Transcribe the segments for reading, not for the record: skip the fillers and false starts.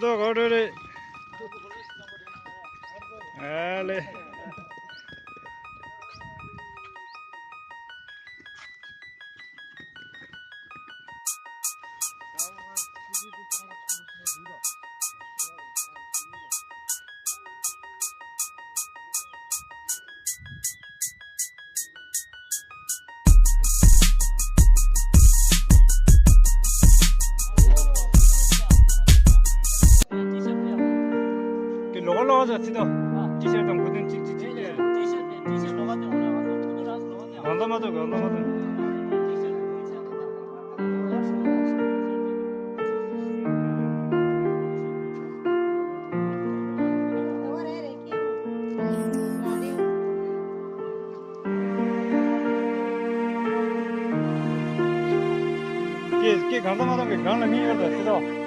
Sido Godere. Ale. Logo sido. T-shirt ang gudin T-shirt logo de anlamadı. Ki anlamadım ki kanla niye orada sido.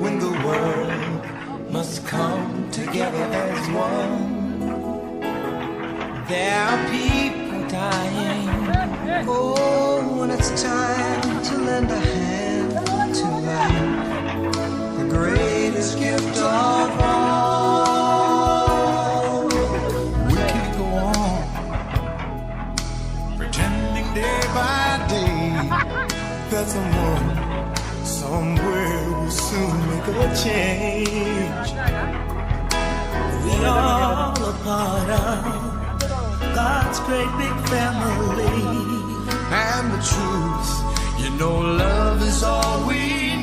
when the world must come together as one. There are people dying. Oh, when it's time to lend a hand to life, the greatest gift of all. We can't go on pretending day by day that someone somewhere will soon make a change. We all a part of God's great big family. And the truth, you know, love is all we